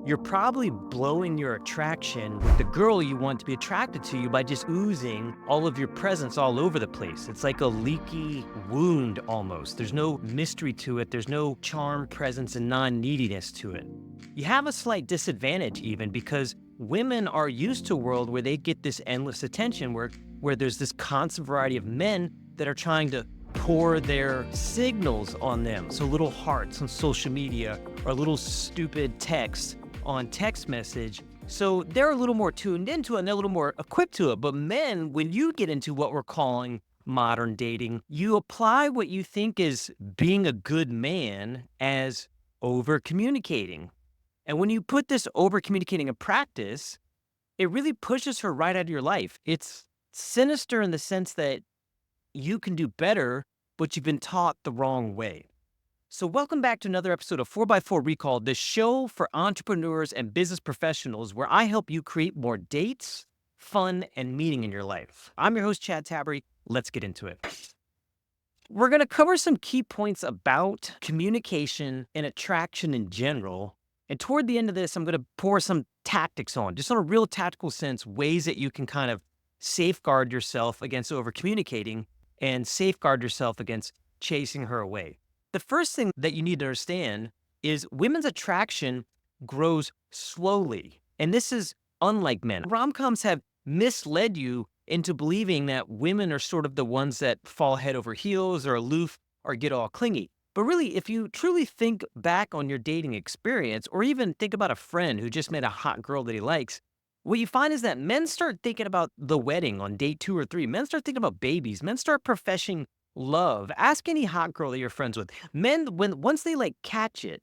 you're probably blowing your attraction with the girl you want to be attracted to you by just oozing all of your presence all over the place. It's like a leaky wound almost. There's no mystery to it. There's no charm, presence, and non-neediness to it. You have a slight disadvantage even because women are used to a world where they get this endless attention where there's this constant variety of men that are trying to pour their signals on them. So little hearts on social media or little stupid texts on text message. So they're a little more tuned into it and they're a little more equipped to it. But men, when you get into what we're calling modern dating, you apply what you think is being a good man as over communicating. And when you put this over communicating in practice, it really pushes her right out of your life. It's sinister in the sense that you can do better, but you've been taught the wrong way. So welcome back to another episode of 4x4 Recall, the show for entrepreneurs and business professionals where I help you create more dates, fun, and meaning in your life. I'm your host, Chad Tabry. Let's get into it. We're going to cover some key points about communication and attraction in general. And toward the end of this, I'm going to pour some tactics on, just on a real tactical sense, ways that you can kind of safeguard yourself against over communicating and safeguard yourself against chasing her away. The first thing that you need to understand is women's attraction grows slowly. And this is unlike men. Rom-coms have misled you into believing that women are sort of the ones that fall head over heels or aloof or get all clingy. But really, if you truly think back on your dating experience, or even think about a friend who just met a hot girl that he likes, what you find is that men start thinking about the wedding on date 2 or 3. Men start thinking about babies. Men start professing love. Ask any hot girl that you're friends with. Men, once they like catch it,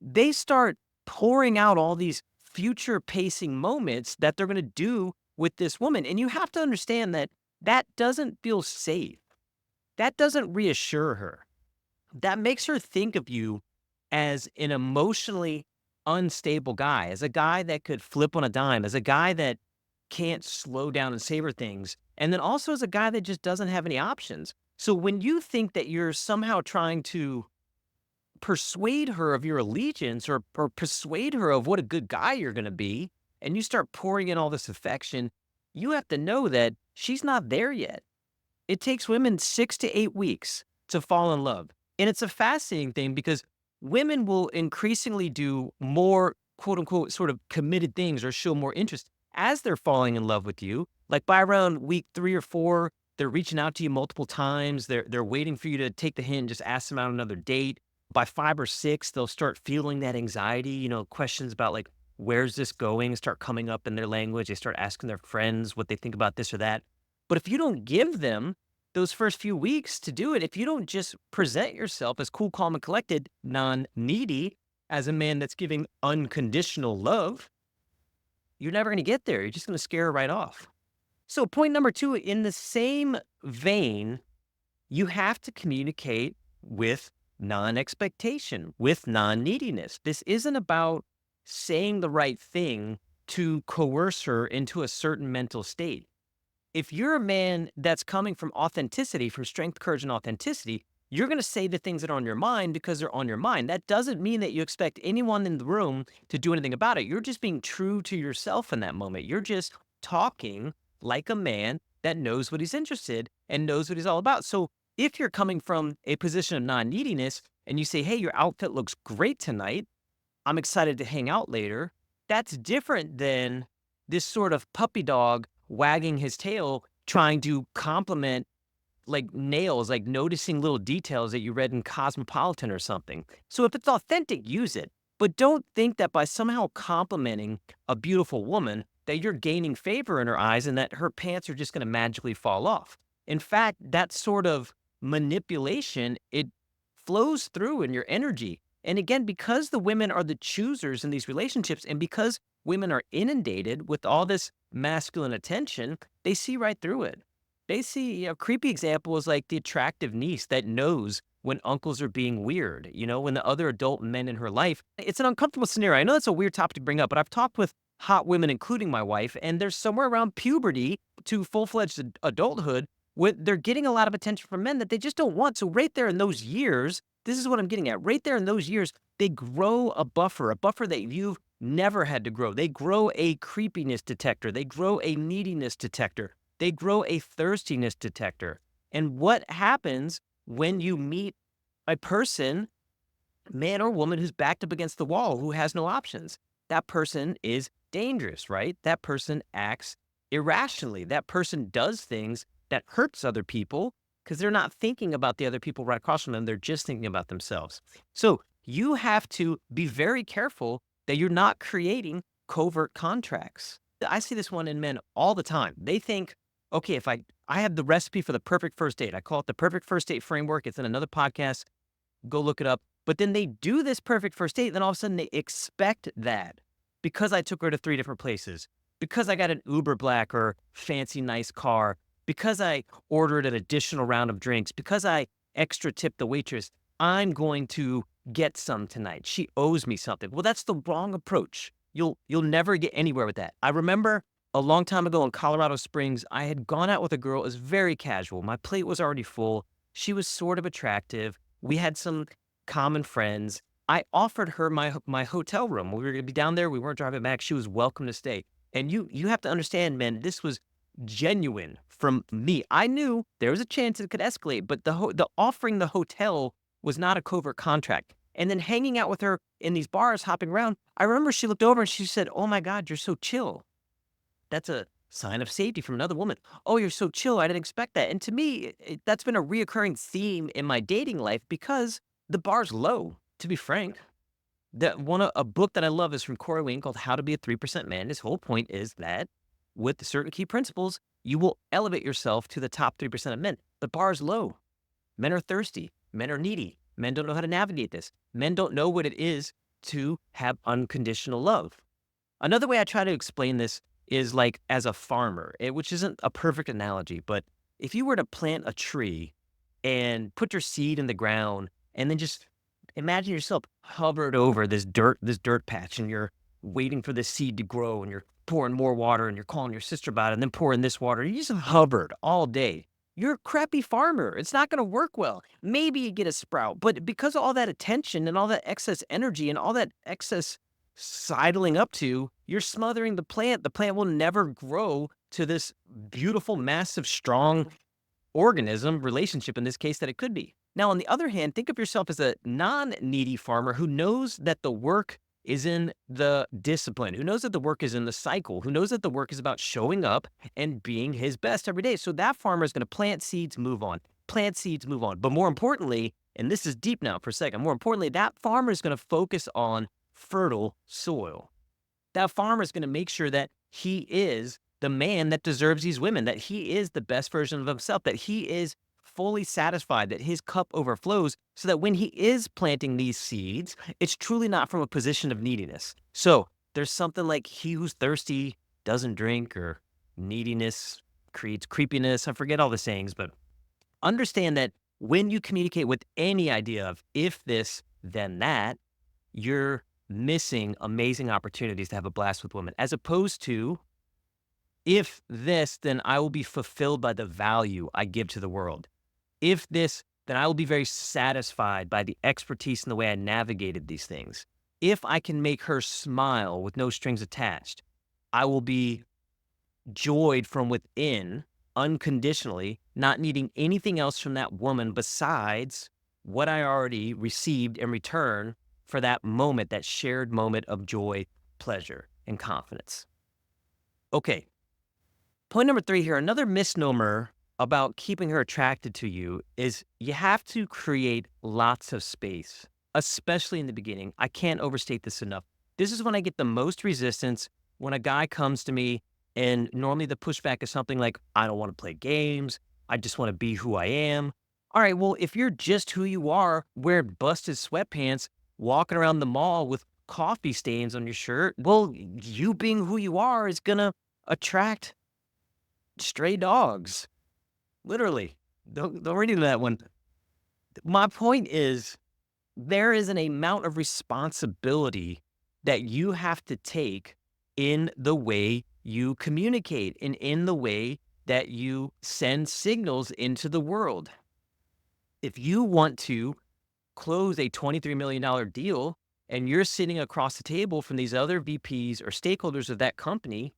they start pouring out all these future pacing moments that they're going to do with this woman. And you have to understand that that doesn't feel safe. That doesn't reassure her. That makes her think of you as an emotionally unstable guy, as a guy that could flip on a dime, as a guy that can't slow down and savor things, and then also as a guy that just doesn't have any options. So when you think that you're somehow trying to persuade her of your allegiance or persuade her of what a good guy you're going to be, and you start pouring in all this affection, you have to know that she's not there yet. It takes women 6 to 8 weeks to fall in love. And it's a fascinating thing because women will increasingly do more quote unquote sort of committed things or show more interest as they're falling in love with you. Like by around week 3 or 4, they're reaching out to you multiple times. They're waiting for you to take the hint and just ask them out on another date. By 5 or 6, they'll start feeling that anxiety, questions about like, where's this going? Start coming up in their language. They start asking their friends what they think about this or that. But if you don't give them those first few weeks to do it, if you don't just present yourself as cool, calm, and collected, non-needy, as a man that's giving unconditional love, you're never going to get there. You're just going to scare her right off. So point number 2, in the same vein, you have to communicate with non-expectation, with non-neediness. This isn't about saying the right thing to coerce her into a certain mental state. If you're a man that's coming from authenticity, from strength, courage, and authenticity, you're going to say the things that are on your mind because they're on your mind. That doesn't mean that you expect anyone in the room to do anything about it. You're just being true to yourself in that moment. You're just talking like a man that knows what he's interested and knows what he's all about. So if you're coming from a position of non-neediness and you say, hey, your outfit looks great tonight, I'm excited to hang out later, that's different than this sort of puppy dog wagging his tail, trying to compliment like nails, like noticing little details that you read in Cosmopolitan or something. So if it's authentic, use it. But don't think that by somehow complimenting a beautiful woman that you're gaining favor in her eyes and that her pants are just going to magically fall off. In fact, that sort of manipulation, it flows through in your energy. And again, because the women are the choosers in these relationships and because women are inundated with all this masculine attention, they see right through it. They see, a creepy example is like the attractive niece that knows when uncles are being weird, when the other adult men in her life. It's an uncomfortable scenario. I know that's a weird topic to bring up, but I've talked with hot women, including my wife, and there's somewhere around puberty to full-fledged adulthood where they're getting a lot of attention from men that they just don't want. So right there in those years, this is what I'm getting at. Right there in those years, they grow a buffer that you've never had to grow. They grow a creepiness detector. They grow a neediness detector. They grow a thirstiness detector. And what happens when you meet a person, man or woman, who's backed up against the wall, who has no options? That person is dangerous, right? That person acts irrationally. That person does things that hurts other people because they're not thinking about the other people right across from them. They're just thinking about themselves. So you have to be very careful that you're not creating covert contracts. I see this one in men all the time. They think, okay, if I have the recipe for the perfect first date. I call it the perfect first date framework. It's in another podcast. Go look it up. But then they do this perfect first date. Then all of a sudden they expect that because I took her to 3 different places, because I got an Uber Black or fancy nice car, because I ordered an additional round of drinks, because I extra tipped the waitress, I'm going to get some tonight. She owes me something. Well, that's the wrong approach. You'll never get anywhere with that. I remember a long time ago in Colorado Springs, I had gone out with a girl. It was very casual. My plate was already full. She was sort of attractive. We had some common friends. I offered her my hotel room. We were gonna be down there. We weren't driving back. She was welcome to stay. And you have to understand, man, this was genuine from me. I knew there was a chance it could escalate, but the offering the hotel was not a covert contract. And then hanging out with her in these bars, hopping around, I remember she looked over and she said, "Oh my God, you're so chill." That's a sign of safety from another woman. "Oh, you're so chill. I didn't expect that." And to me, that's been a reoccurring theme in my dating life because the bar's low, to be frank. A book that I love is from Corey Wayne called How to Be a 3% Man. His whole point is that with certain key principles, you will elevate yourself to the top 3% of men. The bar is low. Men are thirsty. Men are needy. Men don't know how to navigate this. Men don't know what it is to have unconditional love. Another way I try to explain this is like as a farmer, which isn't a perfect analogy, but if you were to plant a tree and put your seed in the ground and then just imagine yourself hovered over this dirt patch, and you're waiting for this seed to grow, and you're pouring more water and you're calling your sister about it and then pouring this water. You just hovered all day. You're a crappy farmer. It's not going to work well. Maybe you get a sprout, but because of all that attention and all that excess energy and all that excess sidling up to, you're smothering the plant. The plant will never grow to this beautiful, massive, strong organism, relationship in this case, that it could be. Now, on the other hand, think of yourself as a non-needy farmer who knows that the work is in the discipline, who knows that the work is in the cycle, who knows that the work is about showing up and being his best every day. So that farmer is going to plant seeds, move on, plant seeds, move on. But more importantly, and this is deep now for a second, more importantly, that farmer is going to focus on fertile soil. That farmer is going to make sure that he is the man that deserves these women, that he is the best version of himself, that he is fully satisfied, that his cup overflows, so that when he is planting these seeds, it's truly not from a position of neediness. So there's something like he who's thirsty doesn't drink, or neediness creates creepiness. I forget all the sayings, but understand that when you communicate with any idea of if this, then that, you're missing amazing opportunities to have a blast with women, as opposed to if this, then I will be fulfilled by the value I give to the world. If this, then I will be very satisfied by the expertise and the way I navigated these things. If I can make her smile with no strings attached, I will be joyed from within unconditionally, not needing anything else from that woman besides what I already received in return for that moment, that shared moment of joy, pleasure, and confidence. Okay, point number 3 here, another misnomer about keeping her attracted to you is you have to create lots of space, especially in the beginning. I can't overstate this enough. This is when I get the most resistance, when a guy comes to me and normally the pushback is something like, "I don't want to play games. I just want to be who I am." All right, well, if you're just who you are, wearing busted sweatpants, walking around the mall with coffee stains on your shirt, well, you being who you are is going to attract stray dogs. Literally. Don't read into that one. My point is, there is an amount of responsibility that you have to take in the way you communicate and in the way that you send signals into the world. If you want to close a $23 million deal and you're sitting across the table from these other VPs or stakeholders of that company,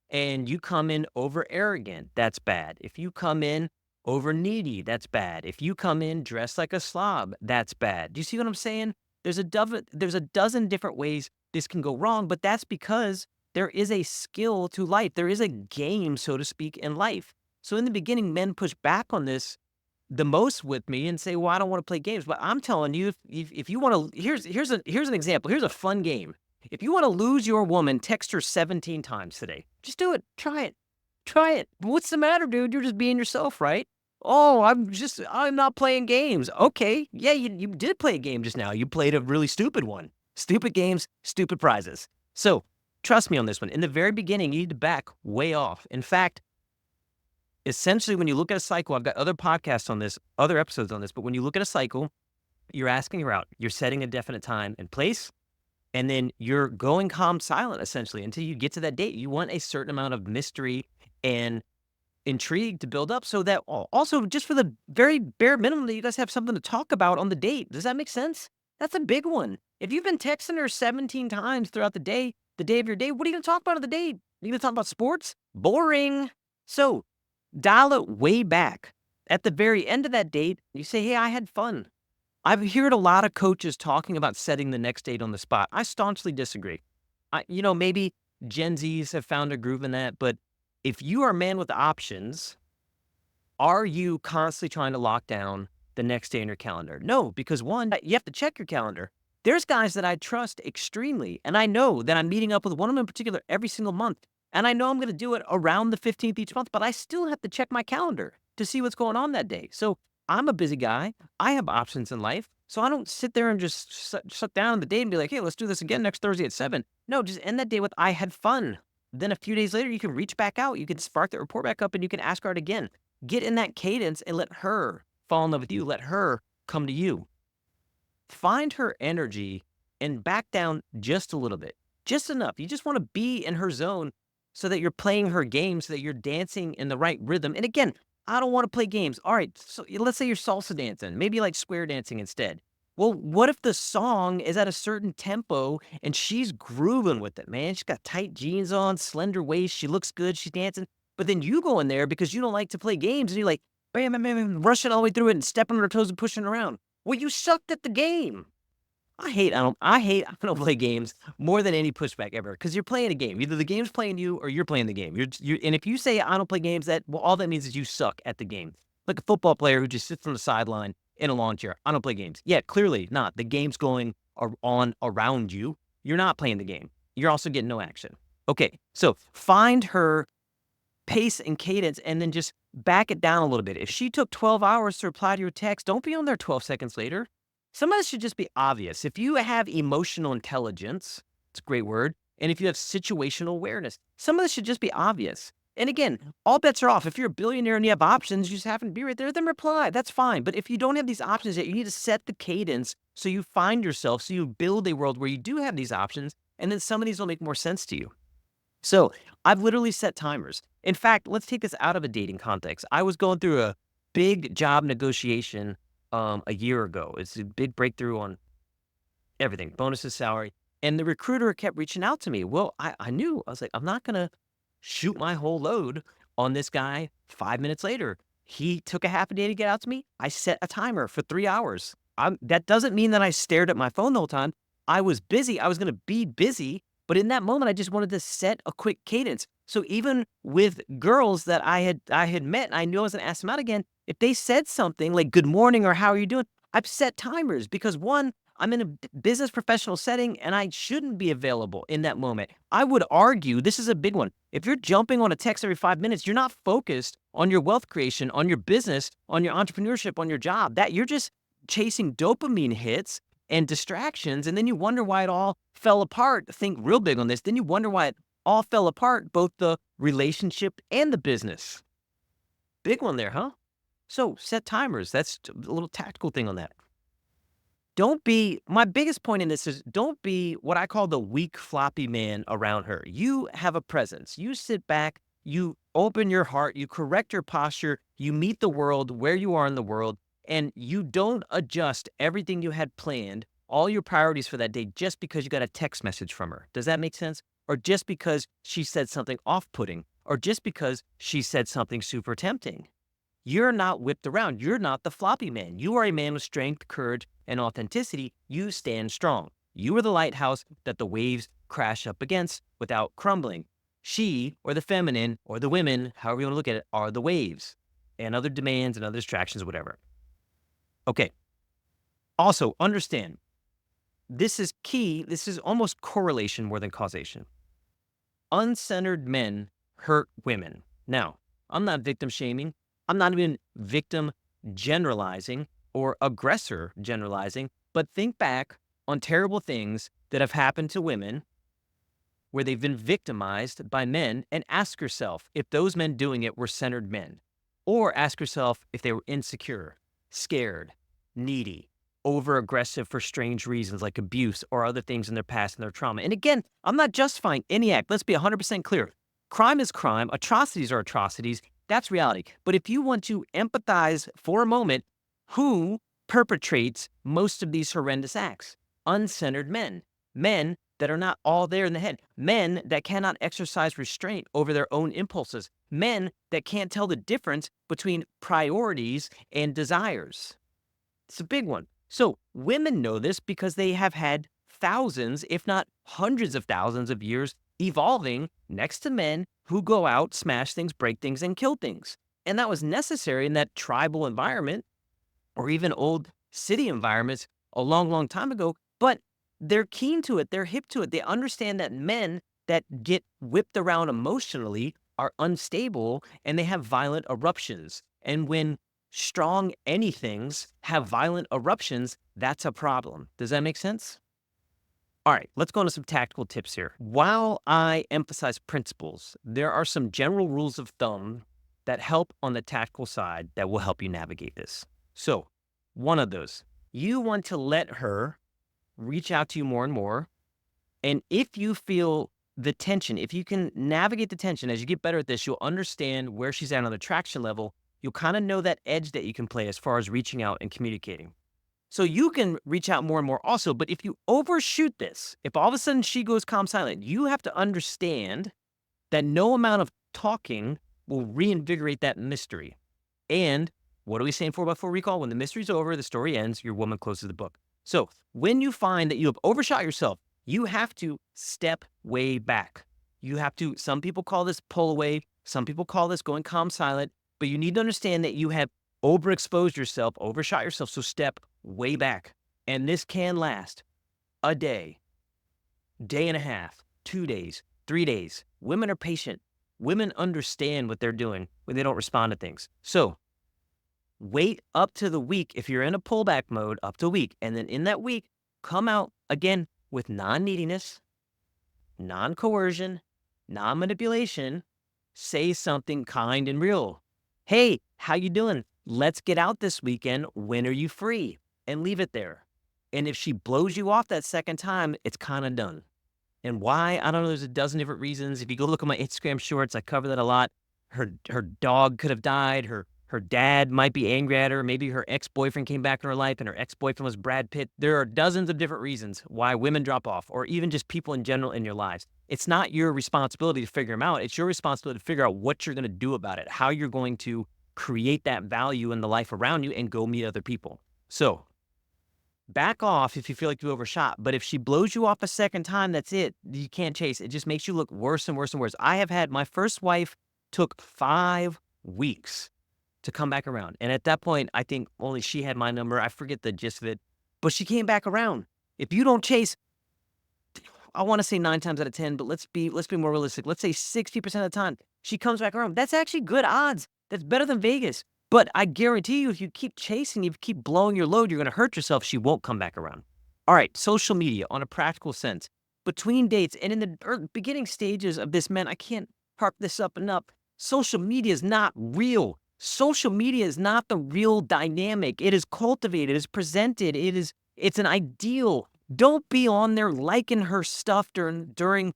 and you come in over arrogant, that's bad. If you come in over needy, that's bad. If you come in dressed like a slob, that's bad. Do you see what I'm saying? There's a dozen different ways this can go wrong, but that's because there is a skill to life. There is a game, so to speak, in life. So in the beginning, men push back on this the most with me and say, "Well, I don't want to play games." But I'm telling you, if you want to, here's an example. Here's a fun game. If you want to lose your woman, text her 17 times today. Just do it. Try it. Try it. What's the matter, dude? You're just being yourself, right? Oh, I'm not playing games. Okay. Yeah, you did play a game just now. You played a really stupid one. Stupid games, stupid prizes. So trust me on this one. In the very beginning, you need to back way off. In fact, essentially, when you look at a cycle, I've got other podcasts on this, other episodes on this, but when you look at a cycle, you're asking her out, you're setting a definite time and place, and then you're going calm silent essentially until you get to that date. You want a certain amount of mystery and intrigue to build up so that also just for the very bare minimum that you guys have something to talk about on the date. Does that make sense? That's a big one. If you've been texting her 17 times throughout the day of your date, what are you going to talk about on the date? Are you going to talk about sports? Boring. So dial it way back. At the very end of that date, you say, "Hey, I had fun." I've heard a lot of coaches talking about setting the next date on the spot. I staunchly disagree. Maybe Gen Zs have found a groove in that, but if you are a man with options, are you constantly trying to lock down the next day in your calendar? No, because one, you have to check your calendar. There's guys that I trust extremely, and I know that I'm meeting up with one of them in particular every single month. And I know I'm going to do it around the 15th each month, but I still have to check my calendar to see what's going on that day. So I'm a busy guy. I have options in life. So I don't sit there and just shut down the day and be like, "Hey, let's do this again next Thursday at 7." No, just end that day with, "I had fun." Then a few days later, you can reach back out. You can spark that report back up and you can ask her out again. Get in that cadence and let her fall in love with you. Let her come to you. Find her energy and back down just a little bit, just enough. You just want to be in her zone so that you're playing her game, so that you're dancing in the right rhythm. And again, I don't want to play games. All right, so let's say you're salsa dancing, maybe like square dancing instead. Well, what if the song is at a certain tempo and she's grooving with it, man? She's got tight jeans on, slender waist, she looks good, she's dancing. But then you go in there because you don't like to play games and you're like, bam, bam, bam, bam, rushing all the way through it and stepping on her toes and pushing around. Well, you sucked at the game. I don't play games more than any pushback ever because you're playing a game. Either the game's playing you or you're playing the game. And if you say I don't play games, all that means is you suck at the game. Like a football player who just sits on the sideline in a lawn chair. I don't play games. Yeah, clearly not. The game's going on around you. You're not playing the game. You're also getting no action. Okay, so find her pace and cadence and then just back it down a little bit. If she took 12 hours to reply to your text, don't be on there 12 seconds later. Some of this should just be obvious. If you have emotional intelligence, it's a great word, and if you have situational awareness, some of this should just be obvious. And again, all bets are off. If you're a billionaire and you have options, you just happen to be right there, then reply. That's fine. But if you don't have these options yet, you need to set the cadence so you find yourself, so you build a world where you do have these options, and then some of these will make more sense to you. So I've literally set timers. In fact, let's take this out of a dating context. I was going through a big job negotiation a year ago. It's a big breakthrough on everything, bonuses, salary. And the recruiter kept reaching out to me. Well, I knew. I was like, I'm not going to shoot my whole load on this guy 5 minutes later. He took a half a day to get out to me. I set a timer for 3 hours. That doesn't mean that I stared at my phone the whole time. I was busy. I was going to be busy. But in that moment, I just wanted to set a quick cadence. So even with girls that I had met, and I knew I was going to ask them out again, if they said something like "good morning" or "how are you doing," I've set timers because one, I'm in a business professional setting and I shouldn't be available in that moment. I would argue this is a big one. If you're jumping on a text every 5 minutes, you're not focused on your wealth creation, on your business, on your entrepreneurship, on your job. That you're just chasing dopamine hits and distractions. And then you wonder why it all fell apart. Think real big on this. Then you wonder why it all fell apart, both the relationship and the business. Big one there, huh? So set timers. That's a little tactical thing on that. My biggest point in this is don't be what I call the weak floppy man around her. You have a presence. You sit back, you open your heart, you correct your posture, you meet the world where you are in the world, and you don't adjust everything you had planned all your priorities for that day just because you got a text message from her. Does that make sense? Or just because she said something off-putting, or just because she said something super tempting. You're not whipped around. You're not the floppy man. You are a man with strength, courage, and authenticity. You stand strong. You are the lighthouse that the waves crash up against without crumbling. She, or the feminine, or the women, however you want to look at it, are the waves and other demands and other distractions, whatever. Okay. Also, understand, this is key. This is almost correlation more than causation. Uncentered men hurt women. Now, I'm not victim shaming. I'm not even victim generalizing or aggressor generalizing, but think back on terrible things that have happened to women where they've been victimized by men and ask yourself if those men doing it were centered men. Or ask yourself if they were insecure, scared, needy, over aggressive for strange reasons like abuse or other things in their past and their trauma. And again, I'm not justifying any act. Let's be 100% clear. Crime is crime. Atrocities are atrocities. That's reality. But if you want to empathize for a moment, who perpetrates most of these horrendous acts? Uncentered men. Men that are not all there in the head. Men that cannot exercise restraint over their own impulses. Men that can't tell the difference between priorities and desires. It's a big one. So women know this because they have had thousands, if not hundreds of thousands of years evolving next to men who go out, smash things, break things, and kill things. And that was necessary in that tribal environment or even old city environments a long, long time ago. But they're keen to it. They're hip to it. They understand that men that get whipped around emotionally are unstable and they have violent eruptions. And when strong anythings have violent eruptions, that's a problem. Does that make sense? All right, let's go into some tactical tips here. While I emphasize principles, there are some general rules of thumb that help on the tactical side that will help you navigate this. So, one of those, you want to let her reach out to you more and more. And if you feel the tension, if you can navigate the tension, as you get better at this, you'll understand where she's at on the traction level. You'll kind of know that edge that you can play as far as reaching out and communicating. So you can reach out more and more also, but if you overshoot this, if all of a sudden she goes calm silent, you have to understand that no amount of talking will reinvigorate that mystery. And what are we saying before recall? When the mystery's over, the story ends, your woman closes the book. So when you find that you have overshot yourself, you have to step way back. You have to, some people call this pull away, some people call this going calm silent, but you need to understand that you have overexposed yourself, overshot yourself, so step way back. And this can last a day, day and a half, 2 days, 3 days. Women are patient. Women understand what they're doing when they don't respond to things. So wait up to the week. If you're in a pullback mode, up to a week. And then in that week, come out again with non-neediness, non-coercion, non-manipulation. Say something kind and real. Hey, how you doing? Let's get out this weekend. When are you free? And leave it there. And if she blows you off that second time, it's kind of done. And why? I don't know. There's a dozen different reasons. If you go look at my Instagram shorts, I cover that a lot. Her dog could have died. Her dad might be angry at her. Maybe her ex-boyfriend came back in her life and her ex-boyfriend was Brad Pitt. There are dozens of different reasons why women drop off, or even just people in general in your lives. It's not your responsibility to figure them out. It's your responsibility to figure out what you're going to do about it, how you're going to create that value in the life around you and go meet other people. So back off if you feel like you overshot. But if she blows you off a second time, that's it. You can't chase. It just makes you look worse and worse and worse. I have had, my first wife took 5 weeks to come back around. And at that point, I think only she had my number. I forget the gist of it. But she came back around. If you don't chase, I want to say 9 times out of 10, but let's be more realistic. Let's say 60% of the time, she comes back around. That's actually good odds. That's better than Vegas. But I guarantee you, if you keep chasing, if you keep blowing your load, you're going to hurt yourself. She won't come back around. All right, social media on a practical sense. Between dates and in the beginning stages of this, man, I can't harp this up enough. Social media is not real. Social media is not the real dynamic. It is cultivated, it's presented, it's an ideal. Don't be on there liking her stuff during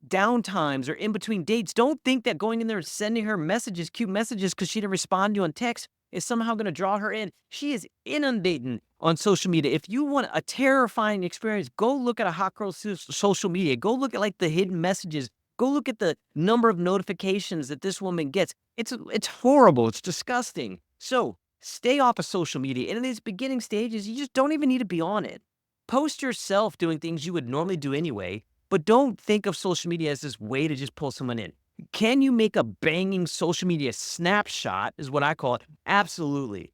downtimes or in between dates. Don't think that going in there and sending her messages, cute messages, because she didn't respond to you on text is somehow going to draw her in. She is inundating on social media. If you want a terrifying experience, go look at a hot girl social media. Go look at like the hidden messages. Go look at the number of notifications that this woman gets. It's horrible. It's disgusting. So stay off of social media. And in these beginning stages, you just don't even need to be on it. Post yourself doing things you would normally do anyway, but don't think of social media as this way to just pull someone in. Can you make a banging social media snapshot, is what I call it? Absolutely.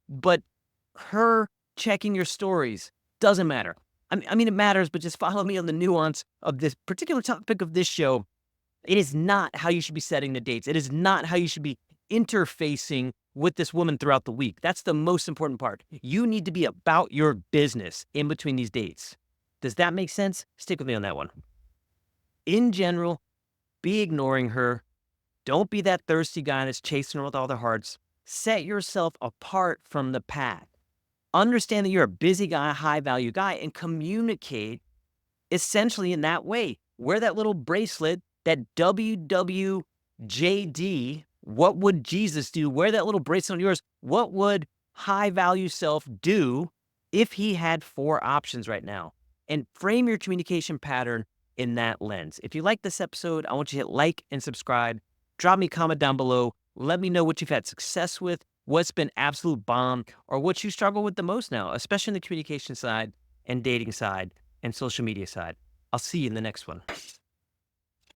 But her checking your stories doesn't matter. I mean, it matters, but just follow me on the nuance of this particular topic of this show. It is not how you should be setting the dates. It is not how you should be interfacing with this woman throughout the week. That's the most important part. You need to be about your business in between these dates. Does that make sense? Stick with me on that one. In general, be ignoring her. Don't be that thirsty guy that's chasing her with all their hearts. Set yourself apart from the pack. Understand that you're a busy guy, high value guy, and communicate essentially in that way. Wear that little bracelet, that WWJD, what would Jesus do? Wear that little bracelet on yours. What would high value self do if he had 4 options right now? And frame your communication pattern in that lens. If you like this episode, I want you to hit like and subscribe. Drop me a comment down below. Let me know what you've had success with, what's been absolute bomb, or what you struggle with the most now, especially in the communication side and dating side and social media side. I'll see you in the next one.